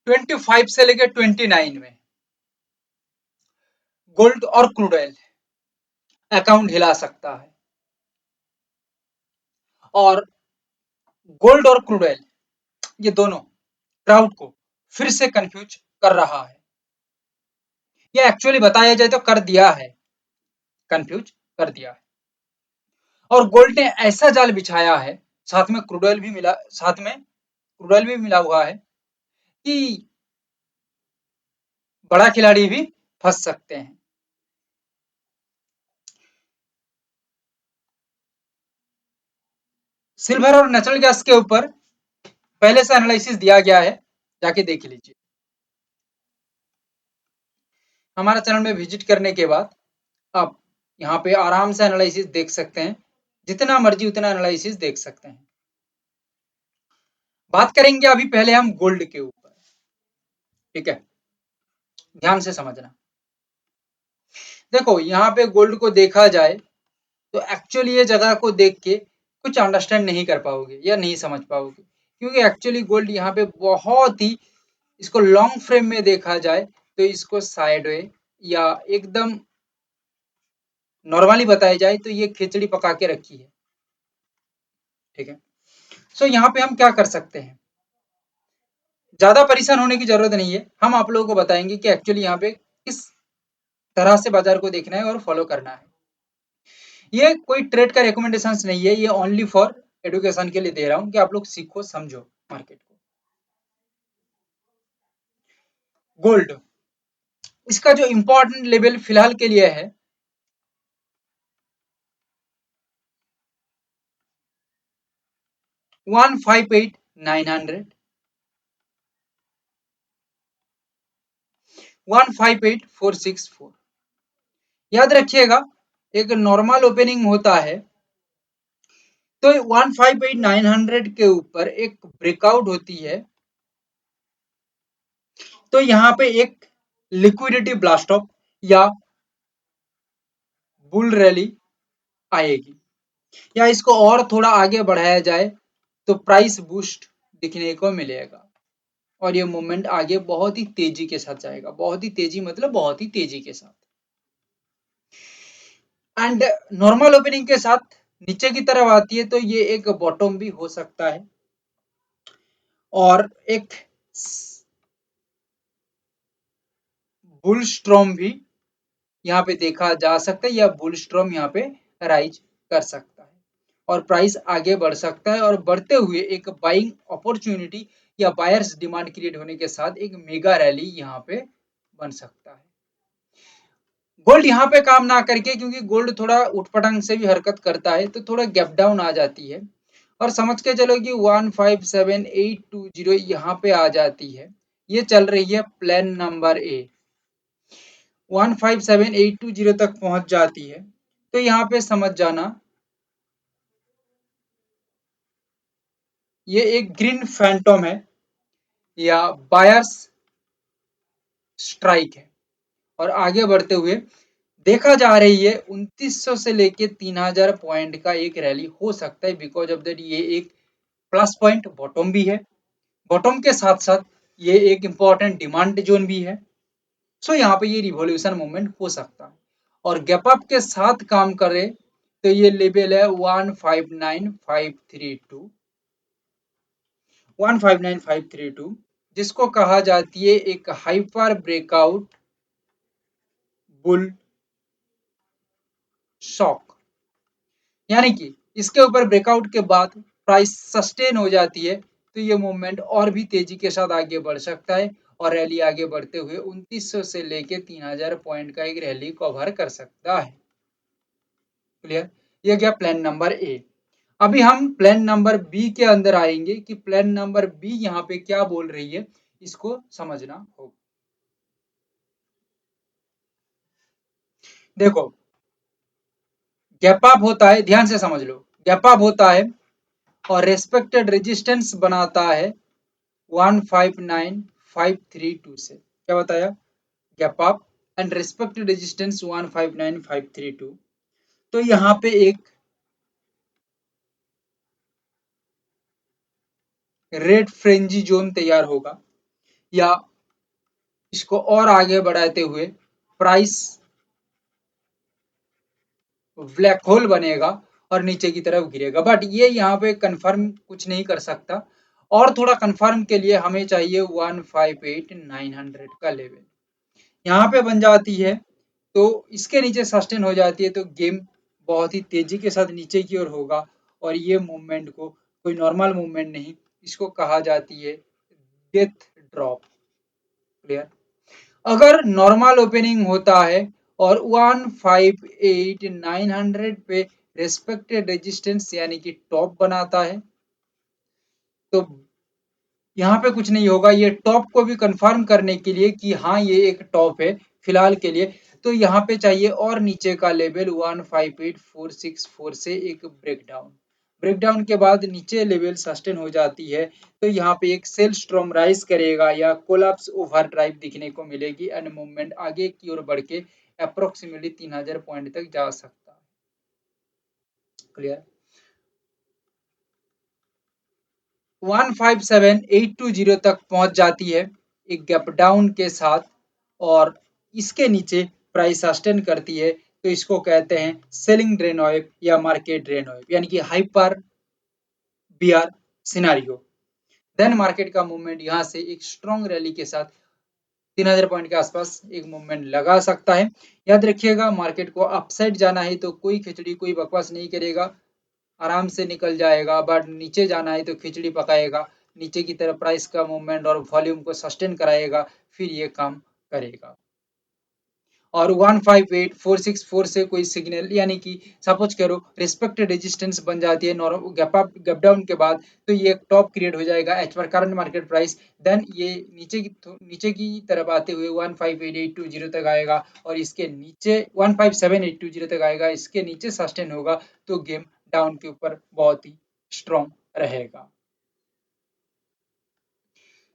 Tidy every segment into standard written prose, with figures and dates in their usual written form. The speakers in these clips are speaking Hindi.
25 से लेकर 29 में गोल्ड और क्रूड ऑयल अकाउंट हिला सकता है, और गोल्ड और क्रूड ऑयल ये दोनों क्राउड को फिर से कंफ्यूज कर रहा है। ये एक्चुअली बताया जाए तो कर दिया है, कंफ्यूज कर दिया है। और गोल्ड ने ऐसा जाल बिछाया है, साथ में क्रूड ऑयल भी मिला, साथ में क्रूड ऑयल भी मिला हुआ है कि बड़ा खिलाड़ी भी फंस सकते हैं। सिल्वर और नेचुरल गैस के ऊपर पहले से एनालिसिस दिया गया है, जाके देख लीजिए। हमारा चैनल में विजिट करने के बाद आप यहाँ पे आराम से एनालिसिस देख सकते हैं, जितना मर्जी उतना एनालिसिस देख सकते हैं। बात करेंगे अभी पहले हम गोल्ड के ऊपर, ठीक है, ध्यान से समझना। देखो यहाँ पे गोल्ड को देखा जाए तो एक्चुअली ये जगह को देख के कुछ अंडरस्टैंड नहीं कर पाओगे या नहीं समझ पाओगे, क्योंकि एक्चुअली गोल्ड यहाँ पे बहुत ही, इसको लॉन्ग फ्रेम में देखा जाए तो इसको साइडवे या एकदम नॉर्मली बताया जाए तो ये खिचड़ी पका के रखी है, ठीक है। सो यहाँ पे हम क्या कर सकते हैं, ज्यादा परेशान होने की जरूरत नहीं है। हम आप लोगों को बताएंगे कि एक्चुअली यहाँ पे किस तरह से बाजार को देखना है और फॉलो करना है। ये कोई ट्रेड का रिकमेंडेशन नहीं है, ये ओनली फॉर एडुकेशन के लिए दे रहा हूँ कि आप लोग सीखो समझो मार्केट को। गोल्ड, इसका जो इंपॉर्टेंट लेवल फिलहाल के लिए है 158,900, 158,464। याद रखिएगा, एक नॉर्मल ओपनिंग होता है तो 158,900 के ऊपर एक ब्रेकआउट होती है तो यहाँ पे एक लिक्विडिटी ब्लास्ट ऑफ या बुल रैली आएगी, या इसको और थोड़ा आगे बढ़ाया जाए तो प्राइस बूस्ट दिखने को मिलेगा, और ये मूवमेंट आगे बहुत ही तेजी के साथ जाएगा। बहुत ही तेजी मतलब बहुत ही तेजी के साथ। एंड नॉर्मल ओपनिंग के साथ नीचे की तरफ आती है तो ये एक बॉटम भी हो सकता है, और एक बुल स्ट्रॉम भी यहाँ पे देखा जा सकता है, या बुल स्ट्रॉम यहाँ पे राइज कर सकता है और प्राइस आगे बढ़ सकता है, और बढ़ते हुए एक बाइंग अपॉर्चुनिटी या बायर्स डिमांड क्रिएट होने के साथ एक मेगा रैली यहाँ पे बन सकता है। गोल्ड यहाँ पे काम ना करके, क्योंकि गोल्ड थोड़ा उठपटांग से भी हरकत करता है तो थोड़ा गैप डाउन आ जाती है, और समझ के चलो कि 157,820 यहाँ पे आ जाती है। ये चल रही है प्लान नंबर ए, 157,820 तक पहुंच जाती है तो यहाँ पे समझ जाना ये एक ग्रीन फैंटम है या बायर्स स्ट्राइक है, और आगे बढ़ते हुए देखा जा रही है 2900 से लेके 3000 पॉइंट का एक रैली हो सकता है, बिकॉज ऑफ दैट ये एक प्लस पॉइंट बॉटम भी है, बॉटम के साथ साथ ये एक इंपॉर्टेंट डिमांड जोन भी है। सो यहाँ पे ये रिवॉल्यूशन मूवमेंट हो सकता है, और गैप अप के साथ काम करे तो ये लेवल है 159,532, 159,532, जिसको कहा जाती है एक हाइपर ब्रेकआउट बुल शॉक, यानी कि इसके ऊपर ब्रेकआउट के बाद प्राइस सस्टेन हो जाती है तो ये मूवमेंट और भी तेजी के साथ आगे बढ़ सकता है, और रैली आगे बढ़ते हुए 2900 से लेके 3000 पॉइंट का एक रैली कवर कर सकता है। क्लियर, ये गया प्लान नंबर ए। अभी हम प्लान नंबर बी के अंदर आएंगे कि प्लान नंबर बी यहाँ पे क्या बोल रही है, इसको समझना होगा। देखो गैप अप होता है, ध्यान से समझ लो, गैप अप होता है और रेस्पेक्टेड रेजिस्टेंस बनाता है 159,532 से। क्या बताया, gap up and respected resistance 159,532। तो यहाँ पे एक रेड फ्रेंजी जोन तैयार होगा, या इसको और आगे बढ़ाते हुए प्राइस ब्लैक होल बनेगा और नीचे की तरफ गिरेगा, बट ये यहाँ पे कंफर्म कुछ नहीं कर सकता। और थोड़ा कंफर्म के लिए हमें चाहिए 158,900 का लेवल, यहाँ पे बन जाती है तो इसके नीचे सस्टेन हो जाती है तो गेम बहुत ही तेजी के साथ नीचे की ओर होगा और ये मूवमेंट को कोई नॉर्मल मूवमेंट नहीं, इसको कहा जाती है डेथ ड्रॉप। क्लियर? अगर नॉर्मल ओपनिंग होता है और 158,900 पे रेस्पेक्टेड रेजिस्टेंस यानी कि टॉप बनाता है तो यहाँ पे कुछ नहीं होगा, ये टॉप को भी कंफर्म करने के लिए कि हाँ ये एक टॉप है फिलहाल के लिए, तो यहाँ पे चाहिए और नीचे का लेवल 158,464 से एक ब्रेकडाउन। ब्रेकडाउन के बाद नीचे लेवल सस्टेन हो जाती है तो यहाँ पे एक सेल स्ट्रॉम राइज करेगा या कोलैप्स ओवर ड्राइव दिखने को मिलेगी एंड मूवमेंट आगे की ओर बढ़ के अप्रोक्सीमेटली 3000 पॉइंट तक जा सकता है। क्लियर? 157,820 तक पहुंच जाती है एक गैप डाउन के साथ और इसके नीचे प्राइस सस्टेन करती है तो इसको कहते हैं सेलिंग ड्रेनॉइव या मार्केट ड्रेनॉइव यानी कि hyper bear scenario. Then market का मूवमेंट यहाँ से एक स्ट्रॉन्ग रैली के साथ 3000 पॉइंट के आसपास एक मूवमेंट लगा सकता है। याद रखिएगा मार्केट को अपसाइड जाना है तो कोई खिचड़ी कोई बकवास नहीं करेगा, आराम से निकल जाएगा, बट नीचे जाना है तो खिचड़ी पकाएगा, नीचे की तरफ प्राइस का मूवमेंट और वॉल्यूम को सस्टेन कराएगा, फिर ये काम करेगा। और 158,464 से कोई सिग्नल यानी कि सपोज करो रिस्पेक्टेड रेजिस्टेंस बन जाती है normal gap up gap down के बाद तो ये एक टॉप क्रिएट हो जाएगा एज पर करंट मार्केट प्राइस। देन ये नीचे की तरफ आते हुए 158,820 तक आएगा और इसके नीचे 157,820 तक आएगा, इसके नीचे सस्टेन होगा तो गेम डाउन के ऊपर बहुत ही स्ट्रॉन्ग रहेगा।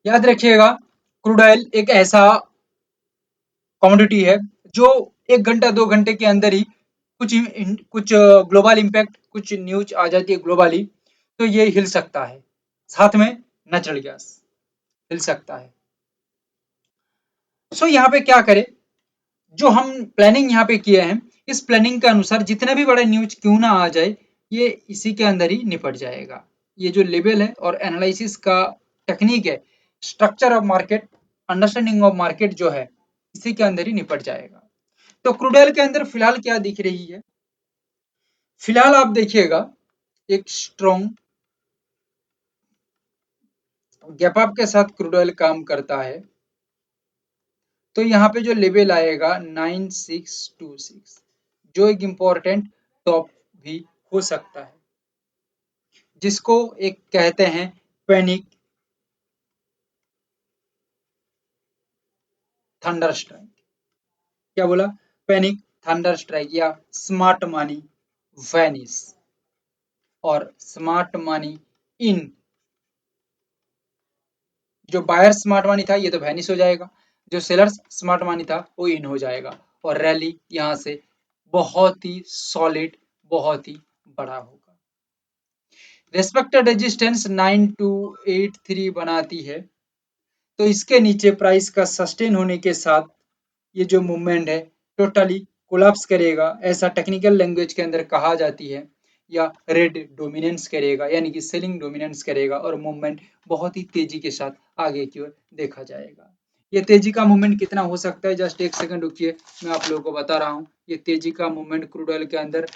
याद रखिएगा क्रूड ऑयल एक ऐसा कमोडिटी है जो 1 घंटा 2 घंटे के अंदर ही कुछ ग्लोबल इम्पैक्ट कुछ न्यूज आ जाती है ग्लोबली तो ये हिल सकता है। साथ में नेचुरल गैस हिल सकता है। सो यहाँ पे क्या करें, जो हम प्लानिंग यहाँ पे किए हैं इस प्लानिंग के अनुसार जितना भी बड़ा न्यूज क्यों ना आ जाए ये इसी के अंदर ही निपट जाएगा। ये जो लेवल है और एनालिसिस का टेक्निक है, structure of market, understanding of market जो है इसी के अंदर ही निपट जाएगा। तो क्रूड ऑयल के अंदर फिलहाल क्या दिख रही है, फिलहाल आप देखिएगा एक स्ट्रॉन्ग गैप अप के साथ क्रूड ऑयल काम करता है तो यहाँ पे जो लेवल आएगा 9626 जो एक इम्पोर्टेंट टॉप भी हो सकता है जिसको एक कहते हैं पैनिक थंडर स्ट्राइक। क्या बोला? पैनिक थंडर स्ट्राइक या स्मार्ट मनी वैनिस और स्मार्ट मनी इन। जो बायर स्मार्ट मनी था ये तो वैनिस हो जाएगा, जो सेलर्स स्मार्ट मनी था वो इन हो जाएगा और रैली यहाँ से बहुत ही सॉलिड बहुत ही बड़ा होगा। रेस्पेक्टेड रेजिस्टेंस 9283 बनाती है तो इसके नीचे प्राइस का सस्टेन होने के साथ ये जो मूवमेंट है टोटली कोलैप्स करेगा, ऐसा टेक्निकल लैंग्वेज के अंदर कहा जाती है, या रेड डोमिनेंस करेगा यानी कि सेलिंग डोमिनेंस करेगा और मूवमेंट बहुत ही तेजी के साथ आगे की ओर देखा जाएगा। ये तेजी का मूवमेंट कितना हो सकता है, जस्ट एक सेकंड रुकिए मैं आप लोगों को बता रहा हूँ। ये तेजी का मूवमेंट क्रूड ऑयल के अंदर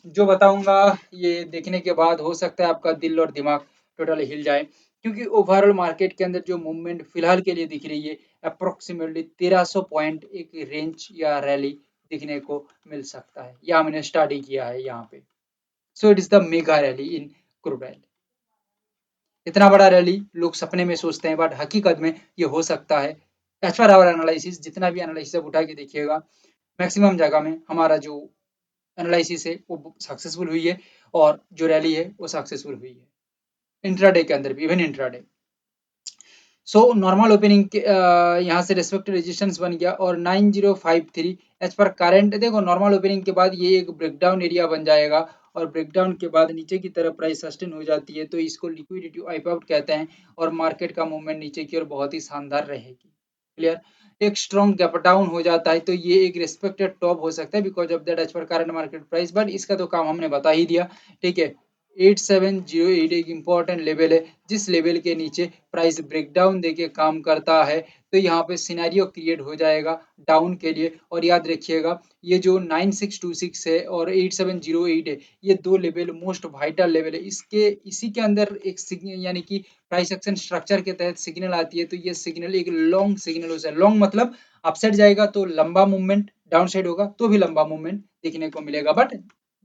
जो बताऊंगा ये देखने के बाद हो सकता है आपका दिल और दिमाग टोटली हिल जाए, क्योंकि ओवरऑल मार्केट के अंदर जो मूवमेंट फिलहाल के लिए दिख रही है अप्रोक्सीमेटली 1300 पॉइंट एक रेंज या रैली दिखने को मिल सकता है, या मैंने स्टडी किया है यहाँ पे। So it is the mega rally in crude oil. इतना बड़ा रैली लोग सपने में सोचते हैं बट हकीकत में ये हो सकता है। एज पर आवर एनालिसिस, जितना भी एनालिसिस उठा के देखिएगा मैक्सिमम जगह में हमारा जो एनालिसिस है वो सक्सेसफुल हुई है और जो रैली है वो सक्सेसफुल हुई है इंट्राडे के अंदर भी, even intraday. So normal opening के यहाँ से रेस्पेक्टिव रेजिस्टेंस बन गया और 9053 एज पर करंट देखो नॉर्मल ओपनिंग के बाद ये एक ब्रेकडाउन एरिया बन जाएगा और ब्रेकडाउन के बाद नीचे की तरफ प्राइस सस्टेन हो जाती है तो इसको लिक्विडिटी वाइप आउट कहते हैं और मार्केट का मूवमेंट नीचे की ओर बहुत ही शानदार रहेगी। क्लियर। एक स्ट्रॉन्ग गैप डाउन हो जाता है तो ये एक रिस्पेक्टेड टॉप हो सकता है बिकॉज ऑफ दैट एज पर करंट मार्केट प्राइस, बट इसका तो काम हमने बता ही दिया। ठीक है, 8708 एक इंपॉर्टेंट लेवल है जिस लेवल के नीचे प्राइस ब्रेकडाउन देके काम करता है तो यहाँ पे सिनेरियो क्रिएट हो जाएगा डाउन के लिए। और याद रखिएगा ये जो 9626 है और 8708 है ये दो लेवल मोस्ट वाइटल लेवल है, इसके इसी के अंदर एक सिग्नल यानी कि प्राइस एक्शन स्ट्रक्चर के तहत सिग्नल आती है तो ये सिग्नल एक लॉन्ग सिग्नल होता है। लॉन्ग मतलब अपसाइड जाएगा तो लंबा मूवमेंट, डाउन साइड होगा तो भी लंबा मूवमेंट देखने को मिलेगा, बट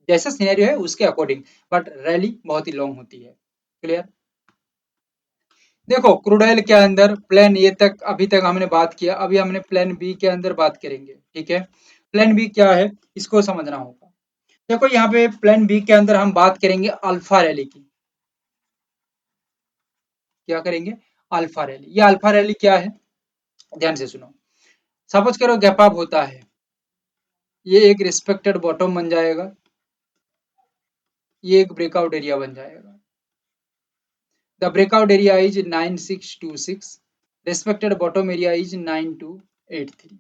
जैसा सिनेरियो है उसके अकॉर्डिंग, बट रैली बहुत ही लॉन्ग होती है। क्लियर। देखो क्रूड ऑयल के अंदर प्लान ए तक अभी तक हमने बात किया, अभी हमने प्लान बी के अंदर बात करेंगे। ठीक है, प्लान बी क्या है इसको समझना होगा। देखो यहाँ पे प्लान बी के अंदर हम बात करेंगे अल्फा रैली की। क्या करेंगे? Alpha rally. ये अल्फा रैली क्या है ध्यान से सुनो। सपोज करो गैप अप होता है, ये एक रिस्पेक्टेड बॉटम बन जाएगा, ये एक ब्रेकआउट एरिया बन जाएगा। The breakout area is 9626, respected bottom area is 9283।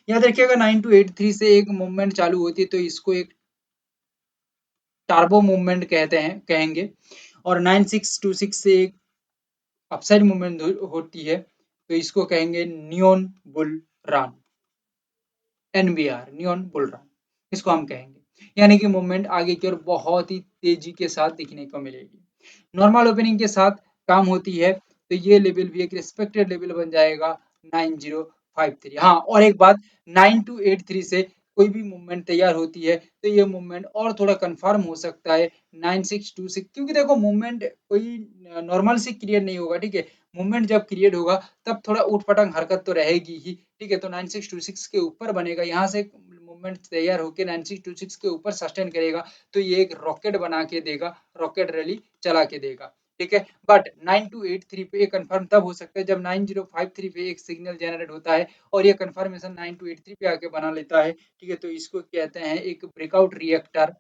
याद रखिएगा 9283 से एक मूवमेंट चालू होती है तो इसको एक टार्बो मूवमेंट कहते हैं कहेंगे, और 9626 से एक अपसाइड मूवमेंट होती है तो इसको कहेंगे neon bull run, NBR neon bull run इसको हम कहेंगे। यानी कि मूवमेंट आगे की ओर बहुत ही तेजी के साथ दिखने को मिलेगी। नॉर्मल ओपनिंग के साथ काम होती है तो ये लेवल भी एक रिस्पेक्टेड लेवल बन जाएगा 9053। हाँ और एक बात, 9283 से कोई भी मूवमेंट तैयार होती है तो ये मूवमेंट और थोड़ा कंफर्म हो सकता है 9626, क्योंकि देखो मूवमेंट कोई नॉर्मल से क्रिएट नहीं होगा। ठीक है, मूवमेंट जब क्रिएट होगा तब थोड़ा उठपटांग हरकत तो रहेगी ही। ठीक है, तो 9626 के ऊपर बनेगा, यहाँ से मूवमेंट तैयार होकर 9626 के ऊपर सस्टेन करेगा तो ये एक रॉकेट बना के देगा, रॉकेट रैली चला के देगा। ठीक है, बट 9283 पे कंफर्म तब हो सकता है जब 9053 पे एक सिग्नल जनरेट होता है और ये कंफर्मेशन 9283 पे आके बना लेता है। ठीक है, तो इसको कहते हैं एक ब्रेकआउट रिएक्टर।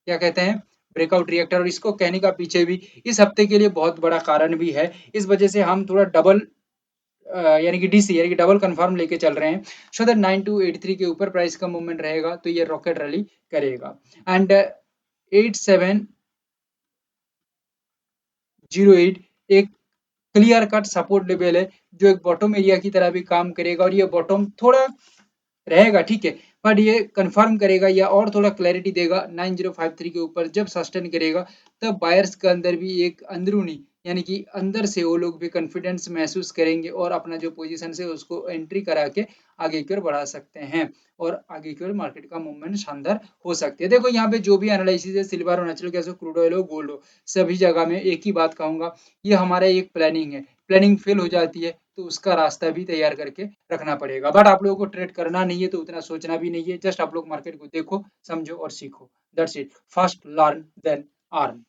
क्या कहते हैं? Breakout reactor. और इसको कहने का पीछे भी इस हफ्ते के लिए बहुत बड़ा कारण भी है, इस वजह से हम थोड़ा डबल यानी कि डीसी यानी कि डबल कंफर्म लेके चल रहे हैं सो दैट 9283 के ऊपर प्राइस का मूवमेंट रहेगा तो ये रॉकेट रैली करेगा। एंड 8708 एक क्लियर कट सपोर्ट लेवल है जो एक बॉटम एरिया की तरह भी काम करेगा, और ये बॉटम थोड़ा रहेगा। ठीक है, बट ये कंफर्म करेगा या और थोड़ा क्लैरिटी देगा 9053 के ऊपर जब सस्टेन करेगा तब बायर्स के अंदर भी एक अंदरूनी यानी कि अंदर से वो लोग भी कॉन्फिडेंस महसूस करेंगे और अपना जो पोजीशन से उसको एंट्री करा के आगे की ओर बढ़ा सकते हैं और आगे की ओर मार्केट का मूवमेंट शानदार हो सकती है। देखो यहाँ पे जो भी एनालिसिस है सिल्वर और नेचुरल गैस हो, क्रूड ऑयल हो, गोल्ड हो, सभी जगह में एक ही बात कहूंगा, ये हमारा एक प्लानिंग है। प्लानिंग फेल हो जाती है तो उसका रास्ता भी तैयार करके रखना पड़ेगा, बट आप लोगों को ट्रेड करना नहीं है तो उतना सोचना भी नहीं है, जस्ट आप लोग मार्केट को देखो समझो और सीखो। That's it, first learn then earn.